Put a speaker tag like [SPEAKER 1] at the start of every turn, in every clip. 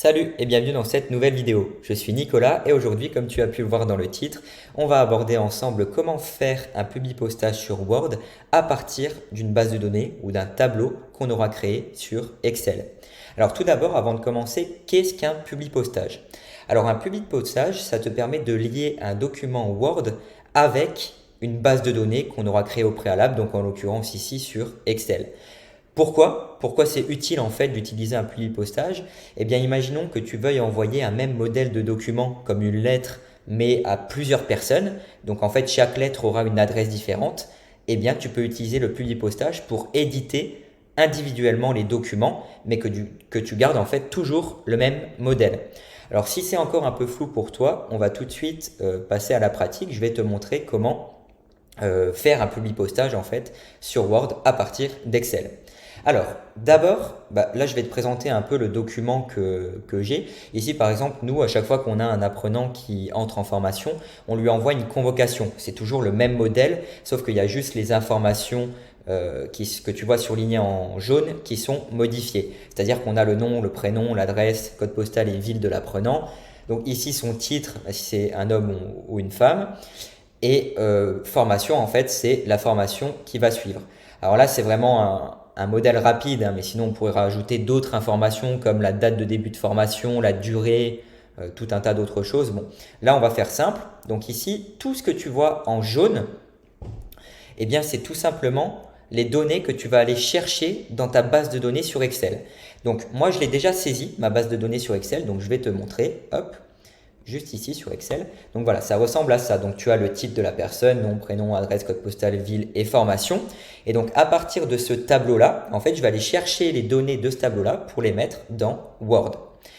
[SPEAKER 1] Salut et bienvenue dans cette nouvelle vidéo. Je suis Nicolas et aujourd'hui, comme tu as pu le voir dans le titre, on va aborder ensemble comment faire un publipostage sur Word à partir d'une base de données ou d'un tableau qu'on aura créé sur Excel. Alors tout d'abord, avant de commencer, qu'est-ce qu'un publipostage? Alors un publipostage, ça te permet de lier un document Word avec une base de données qu'on aura créée au préalable, donc en l'occurrence ici sur Excel. Pourquoi c'est utile en fait d'utiliser un publipostage? Eh bien, imaginons que tu veuilles envoyer un même modèle de document comme une lettre, mais à plusieurs personnes. Donc en fait, chaque lettre aura une adresse différente. Eh bien, tu peux utiliser le publipostage pour éditer individuellement les documents, mais que tu gardes en fait toujours le même modèle. Alors si c'est encore un peu flou pour toi, on va tout de suite passer à la pratique. Je vais te montrer comment faire un publipostage en fait sur Word à partir d'Excel. Alors, d'abord, là, je vais te présenter un peu le document que j'ai. Ici, par exemple, nous, à chaque fois qu'on a un apprenant qui entre en formation, on lui envoie une convocation. C'est toujours le même modèle, sauf qu'il y a juste les informations que tu vois surlignées en jaune qui sont modifiées. C'est-à-dire qu'on a le nom, le prénom, l'adresse, code postal et ville de l'apprenant. Donc ici, son titre, si c'est un homme ou une femme. Et formation, en fait, c'est la formation qui va suivre. Alors là, c'est vraiment un modèle rapide, hein, mais sinon on pourrait rajouter d'autres informations comme la date de début de formation, la durée, tout un tas d'autres choses. Bon, là on va faire simple. Donc ici, tout ce que tu vois en jaune, eh bien c'est tout simplement les données que tu vas aller chercher dans ta base de données sur Excel. Donc moi je l'ai déjà saisi, ma base de données sur Excel, donc je vais te montrer, hop, juste ici sur Excel. Donc voilà, ça ressemble à ça. Donc tu as le titre de la personne, nom, prénom, adresse, code postal, ville et formation. Et donc à partir de ce tableau-là, en fait, je vais aller chercher les données de ce tableau-là pour les mettre dans Word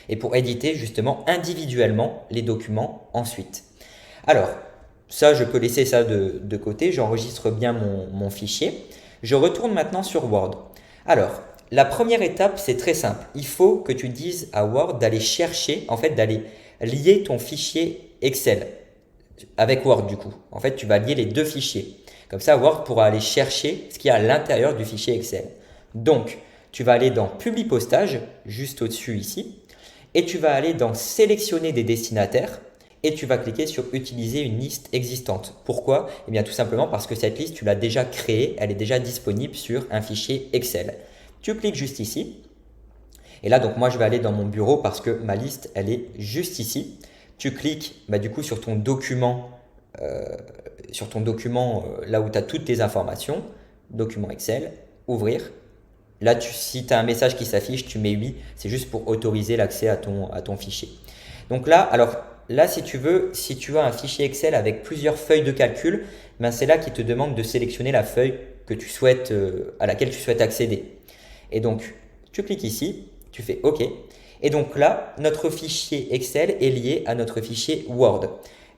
[SPEAKER 1] et pour éditer justement individuellement les documents ensuite. Alors, ça, je peux laisser ça de côté. J'enregistre bien mon fichier. Je retourne maintenant sur Word. Alors, la première étape, c'est très simple. Il faut que tu dises à Word d'aller chercher, en fait, d'aller lier ton fichier Excel avec Word du coup. En fait, tu vas lier les deux fichiers. Comme ça, Word pourra aller chercher ce qu'il y a à l'intérieur du fichier Excel. Donc, tu vas aller dans Publi Postage, juste au-dessus ici, et tu vas aller dans Sélectionner des destinataires, et tu vas cliquer sur Utiliser une liste existante. Pourquoi? Eh bien, tout simplement parce que cette liste, tu l'as déjà créée, elle est déjà disponible sur un fichier Excel. Tu cliques juste ici, et là, donc moi, je vais aller dans mon bureau parce que ma liste, elle est juste ici. Tu cliques du coup euh, sur ton document là où tu as toutes tes informations, document Excel, ouvrir. Là, si tu as un message qui s'affiche, tu mets oui, c'est juste pour autoriser l'accès à ton fichier. Donc là, alors là, si tu veux, si tu as un fichier Excel avec plusieurs feuilles de calcul, c'est là qu'il te demande de sélectionner la feuille que tu souhaites, à laquelle tu souhaites accéder. Et donc, tu cliques ici, tu fais OK. Et donc là, notre fichier Excel est lié à notre fichier Word.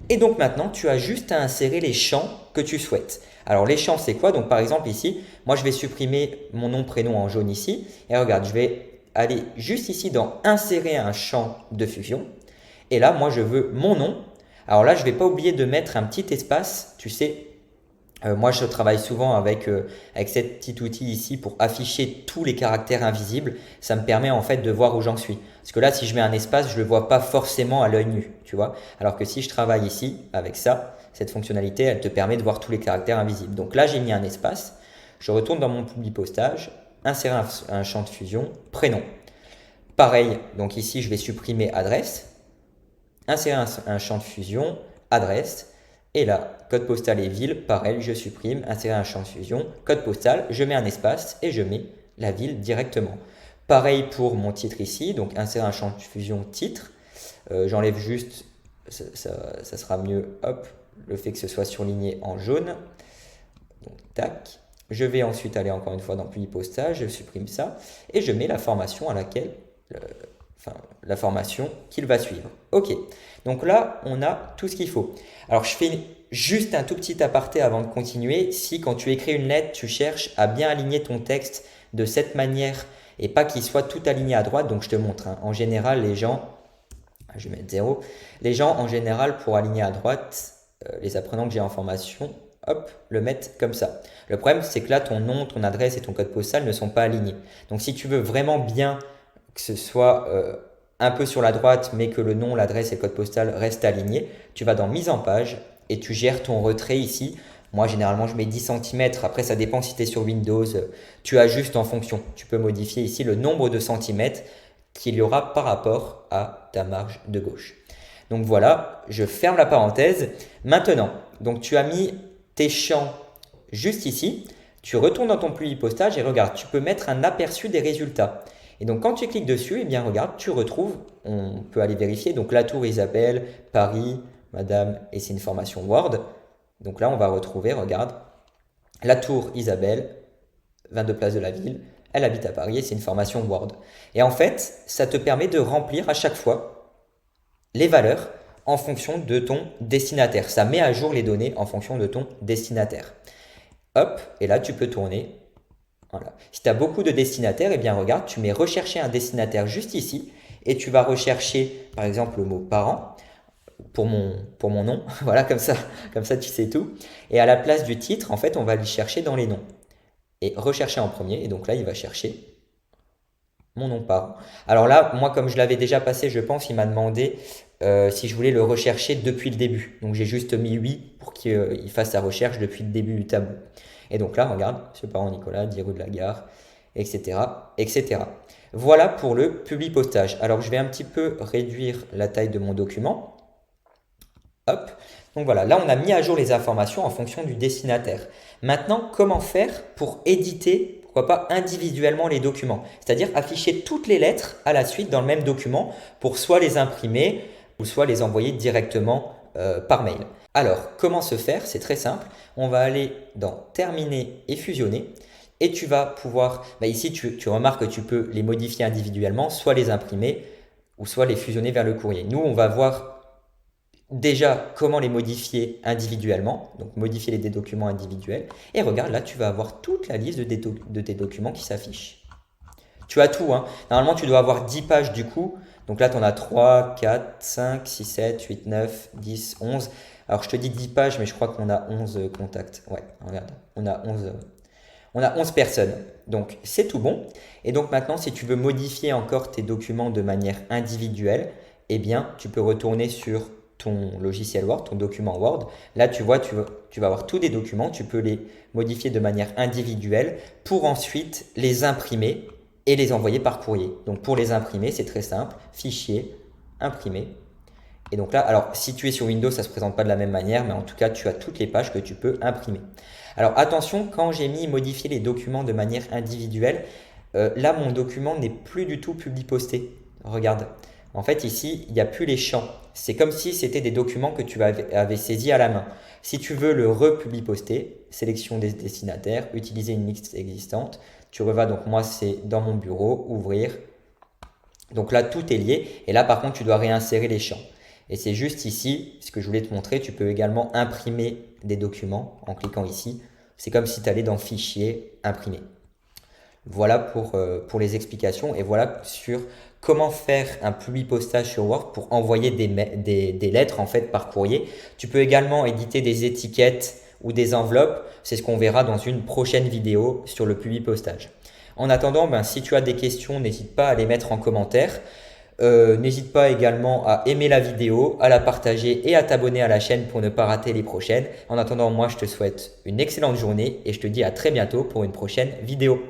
[SPEAKER 1] Et donc maintenant, tu as juste à insérer les champs que tu souhaites. Alors les champs, c'est quoi? Donc par exemple ici, moi je vais supprimer mon nom, prénom en jaune ici. Et regarde, je vais aller juste ici dans Insérer un champ de fusion. Et là, moi je veux mon nom. Alors là, je ne vais pas oublier de mettre un petit espace, tu sais, moi, je travaille souvent avec ce petit outil ici pour afficher tous les caractères invisibles. Ça me permet en fait de voir où j'en suis. Parce que là, si je mets un espace, je ne le vois pas forcément à l'œil nu, tu vois. Alors que si je travaille ici avec ça, cette fonctionnalité, elle te permet de voir tous les caractères invisibles. Donc là, j'ai mis un espace. Je retourne dans mon publipostage, insérer un champ de fusion, prénom. Pareil, donc ici, je vais supprimer adresse, insérer un champ de fusion, adresse. Et là, code postal et ville, pareil, je supprime, insérer un champ de fusion, code postal, je mets un espace et je mets la ville directement. Pareil pour mon titre ici, donc insérer un champ de fusion titre. J'enlève juste, ça sera mieux, hop, le fait que ce soit surligné en jaune. Donc, tac. Je vais ensuite aller encore une fois dans Publi Postage, je supprime ça et je mets la formation à laquelle, la formation qu'il va suivre. Ok, donc là, on a tout ce qu'il faut. Alors, je fais juste un tout petit aparté avant de continuer. Si quand tu écris une lettre, tu cherches à bien aligner ton texte de cette manière et pas qu'il soit tout aligné à droite, donc je te montre. En général, les gens, je vais mettre 0, les gens en général pour aligner à droite, les apprenants que j'ai en formation, hop, le mettent comme ça. Le problème, c'est que là, ton nom, ton adresse et ton code postal ne sont pas alignés. Donc, si tu veux vraiment bien que ce soit un peu sur la droite, mais que le nom, l'adresse et le code postal restent alignés, tu vas dans mise en page et tu gères ton retrait ici. Moi, généralement, je mets 10 cm. Après, ça dépend si tu es sur Windows. Tu ajustes en fonction. Tu peux modifier ici le nombre de centimètres qu'il y aura par rapport à ta marge de gauche. Donc voilà, je ferme la parenthèse. Maintenant, donc tu as mis tes champs juste ici. Tu retournes dans ton publipostage et regarde, tu peux mettre un aperçu des résultats. Et donc, quand tu cliques dessus, eh bien, regarde, tu retrouves, on peut aller vérifier, donc la tour Isabelle, Paris, Madame, et c'est une formation Word. Donc là, on va retrouver, regarde, la tour Isabelle, 22 place de la Ville, elle habite à Paris et c'est une formation Word. Et en fait, ça te permet de remplir à chaque fois les valeurs en fonction de ton destinataire. Ça met à jour les données en fonction de ton destinataire. Hop, et là, tu peux tourner. Voilà. Si tu as beaucoup de destinataires, eh bien regarde, tu mets rechercher un destinataire juste ici et tu vas rechercher par exemple le mot parent pour mon nom. Voilà, comme ça tu sais tout. Et à la place du titre, en fait, on va aller chercher dans les noms. Et rechercher en premier. Et donc là, il va chercher mon nom parent. Alors là, moi, comme je l'avais déjà passé, je pense, il m'a demandé si je voulais le rechercher depuis le début. Donc j'ai juste mis oui pour qu'il fasse sa recherche depuis le début du tableau. Et donc là, regarde, ce parent Nicolas, 10 rue de la Gare, etc., etc. Voilà pour le publipostage. Alors, je vais un petit peu réduire la taille de mon document. Hop. Donc voilà, là, on a mis à jour les informations en fonction du destinataire. Maintenant, comment faire pour éditer, pourquoi pas individuellement les documents? C'est-à-dire afficher toutes les lettres à la suite dans le même document pour soit les imprimer ou soit les envoyer directement par mail. Alors, comment se faire? C'est très simple. On va aller dans Terminer et fusionner. Et tu vas pouvoir, ici tu remarques que tu peux les modifier individuellement, soit les imprimer ou soit les fusionner vers le courrier. Nous, on va voir déjà comment les modifier individuellement, donc modifier des documents individuels. Et regarde, là, tu vas avoir toute la liste de tes documents qui s'affiche. Tu as tout, hein. Normalement, tu dois avoir 10 pages du coup. Donc là, tu en as 3, 4, 5, 6, 7, 8, 9, 10, 11. Alors, je te dis 10 pages, mais je crois qu'on a 11 contacts. Ouais, regarde, on a 11 personnes. Donc, c'est tout bon. Et donc, maintenant, si tu veux modifier encore tes documents de manière individuelle, eh bien, tu peux retourner sur ton logiciel Word, ton document Word. Là, tu vois, tu vas avoir tous des documents. Tu peux les modifier de manière individuelle pour ensuite les imprimer et les envoyer par courrier. Donc, pour les imprimer, c'est très simple. Fichier, imprimer. Et donc là, alors si tu es sur Windows, ça ne se présente pas de la même manière, mais en tout cas, tu as toutes les pages que tu peux imprimer. Alors attention, quand j'ai mis modifier les documents de manière individuelle, là, mon document n'est plus du tout publiposté. Regarde, en fait, ici, il n'y a plus les champs. C'est comme si c'était des documents que tu avais saisis à la main. Si tu veux le republiposter, sélection des destinataires, utiliser une liste existante, tu revas, donc moi, c'est dans mon bureau, ouvrir. Donc là, tout est lié. Et là, par contre, tu dois réinsérer les champs. Et c'est juste ici, ce que je voulais te montrer, tu peux également imprimer des documents en cliquant ici. C'est comme si tu allais dans Fichier, Imprimer. Voilà pour les explications et voilà sur comment faire un publipostage sur Word pour envoyer des lettres en fait par courrier. Tu peux également éditer des étiquettes ou des enveloppes. C'est ce qu'on verra dans une prochaine vidéo sur le publipostage. En attendant, si tu as des questions, n'hésite pas à les mettre en commentaire. N'hésite pas également à aimer la vidéo, à la partager et à t'abonner à la chaîne pour ne pas rater les prochaines. En attendant, moi je te souhaite une excellente journée et je te dis à très bientôt pour une prochaine vidéo.